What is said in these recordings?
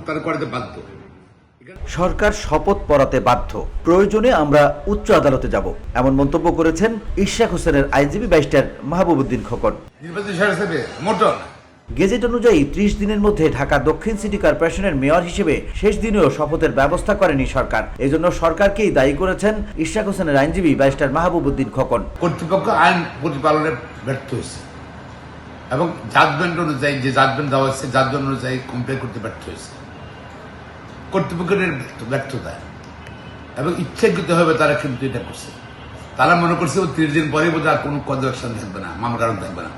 তারা করতে বাধ্য। সরকার শপথ পড়াতে বাধ্য, প্রয়োজনে আমরা উচ্চ আদালতে যাব, এমন মন্তব্য করেছেন ইশরাক হোসেনের আইনজীবী ব্যারিস্টার মাহবুবউদ্দিন খোকন। নির্বাচন হিসেবে মোটর না। গেজেট অনুযায়ী 30 দিনের মধ্যে ঢাকা দক্ষিণ সিটি কর্পোরেশনের মেয়র হিসেবে শেষ দিনেও শপথের ব্যবস্থা করেনি সরকার। এজন্য সরকারকেই দায়ী করেছেন ইশরাক হোসেনের আইনজীবী ব্যারিস্টার মাহবুবউদ্দিন খোকন। কর্তৃপক্ষ আইন প্রতিপালনে ব্যর্থ হয়েছে এবং জাজমেন্ট অনুযায়ী যে জাজমেন্ট দেওয়া হচ্ছে জাজমেন্ট অনুযায়ী কমপ্লেন করতে ব্যর্থ হয়েছে। কর্তৃপক্ষের ব্যর্থতা এবং ইচ্ছাকৃতভাবে তারা কিন্তু এটা করছে। তারা মনে করছে 30 দিন পরে বোধহয় আর কোনো কজ অ্যাকশন থাকবে না, মামলা কারণ থাকবে না।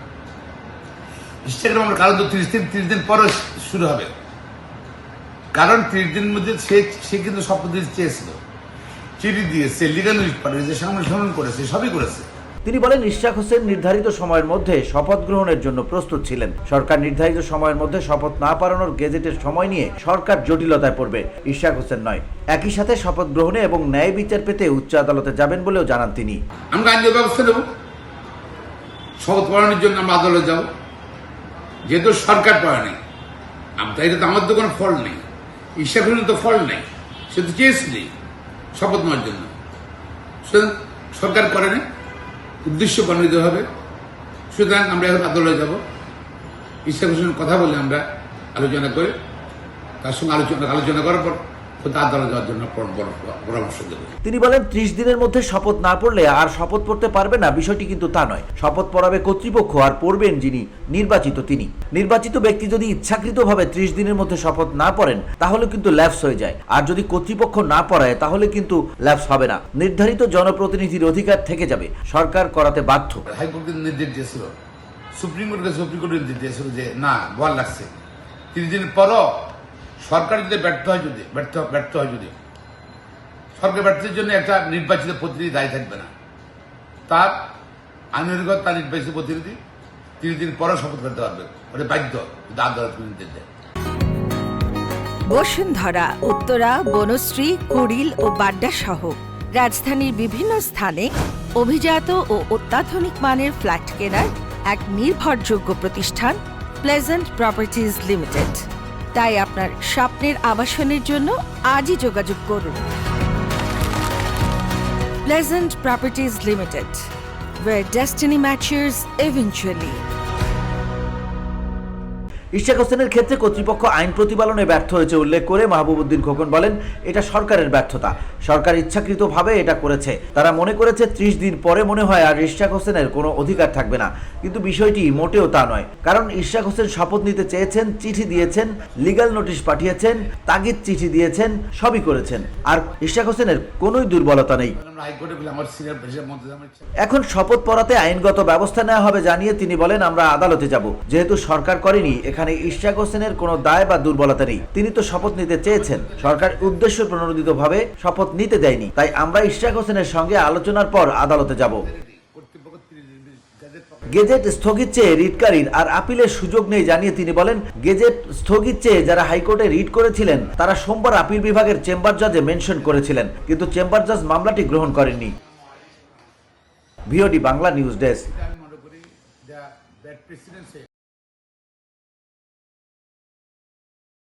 ইচ্ছাকৃত মামলার কারণ তো 30 দিন পরে শুরু হবে, কারণ 30 দিনের মধ্যে সে কিন্তু শপথ দিতে চেয়েছিল, চিঠি দিয়েছে, লিগাল নোটিশ পাঠিয়েছে, সম্মেলন করেছে, সবই করেছে। তিনি বলেন, ইশরাক হোসেন নির্ধারিত সময়ের মধ্যে শপথ গ্রহণের জন্য প্রস্তুত ছিলেন। সরকার নির্ধারিত সময়ের মধ্যে শপথ না পালানোর গেজেটের সময় নিয়ে সরকার জটিলতায় পড়বে, ইশরাক হোসেন নয়। একই সাথে শপথ গ্রহণে এবং ন্যায় বিচার পেতে উচ্চ আদালতে যাবেন বলেও জানান তিনি। আমরা আইনের ব্যবস্থা নেব, শপথ পড়ানোর জন্য আমরা আদালতে যাব, যেহেতু সরকার পড়া নেই। এটা তো আমার তো কোনো ফল নেই, ইশরাক হোসেন তো ফল নেই, সে তো চেয়েছিলি শপথ নেওয়ার জন্য, সরকার করে নেই, উদ্দেশ্য প্রণীত হবে। সুতরাং আমরা এখন আদালতে যাব, ইশরাক হোসেনের কথা বলে আমরা আলোচনা করে তার সঙ্গে আলোচনা করার পর আদালতে যাওয়ার জন্য পরামর্শ দেব। তিনি বলেন, 30 দিনের মধ্যে শপথ না পড়লে আর শপথ পড়তে পারবে না, বিষয়টি কিন্তু তা নয়। শপথ পড়াবে কর্তৃপক্ষ, আর পড়বেন যিনি, নির্বাচিত তিনি। নির্বাচিত ব্যক্তি যদি ইচ্ছাকৃতভাবে 30 দিনের মধ্যে শপথ না পড়েন তাহলে কিন্তু ল্যাপস হয়ে যায়, আর যদি কর্তৃপক্ষ না পড়ায় তাহলে কিন্তু ল্যাপস হবে না। নির্ধারিত জনপ্রতিনিধির অধিকার থেকে যাবে, সরকার করাতে বাধ্য। হাইকোর্টের নির্দেশ দিয়েছিল, সুপ্রিম কোর্টের নির্দেশ দিয়েছিল যে না বল লাগছে 30 দিনের পরও সরকার যদি ব্যর্থ হয়, সরকার ব্যর্থের জন্য একটা নির্বাচিত প্রতিনিধি দায়ী থাকবে না, তার আনুষ্ঠানিকতা তার নির্বাচিত প্রতিনিধি 30 দিন পরে শপথ করতে পারবে, ওটা বাধ্য আদালত নির্দেশ দেয়। বসুন্ধরা, উত্তরা, বনশ্রী, কুড়িল ও বাড্ডা সহ রাজধানীর বিভিন্ন স্থানে অভিজাত ও অত্যাধুনিক মানের ফ্ল্যাট কেনার এক নির্ভরযোগ্য প্রতিষ্ঠান প্লেজেন্ট প্রপার্টিজ লিমিটেড। তাই আপনার স্বপ্নের আবাসনের জন্য আজই যোগাযোগ করুন। Pleasant properties limited, where destiny matches eventually. Ishraq হোসেনের ক্ষেত্রে কর্তৃপক্ষ আইন প্রতিপালনে ব্যর্থ হয়েছে উল্লেখ করে মাহবুবউদ্দিন খোকন বলেন, এটা সরকারের ব্যর্থতা। সরকার ইচ্ছাকৃতভাবে এটা করেছে। তারা মনে করেছে 30 দিন পরে মনে হয় আর ইশরাক হোসেনের কোনো অধিকার থাকবে না, কিন্তু বিষয়টি মোটেও তা নয়। কারণ ইশরাক হোসেন শপথ নিতে চেয়েছেন, চিঠি দিয়েছেন, লিগ্যাল নোটিশ পাঠিয়েছেন, তাগিদ চিঠি দিয়েছেন, সবই করেছেন। আর ইশরাক হোসেনের কোনোই দুর্বলতা নেই। এখন শপথ পড়াতে আইনগত ব্যবস্থা নেওয়া হবে জানিয়ে তিনি বলেন, আমরা আদালতে যাব। যেহেতু সরকার করেনি, এখানে ইশরাক হোসেনের কোনো দায় বা দুর্বলতা নেই। তিনি তো শপথ নিতে চেয়েছেন, সরকার উদ্দেশ্য প্রণোদিতভাবে শপথ নিতে দেয়নি। তাই আমরা ইশরাক হোসেনের সঙ্গে আলোচনার পর আদালতে যাব। গেজেট স্থগিত চেয়ে রিটকারীর আর আপিলের সুযোগ নেই জানিয়ে তিনি বলেন, গেজেট স্থগিত চেয়ে যারা হাইকোর্টে রিট করেছিলেন তারা সোমবার আপিল বিভাগের চেম্বার জাজে মেনশন করেছিলেন, কিন্তু চেম্বার জাজ মামলাটি গ্রহণ করেননি। VOD Bangla news desk.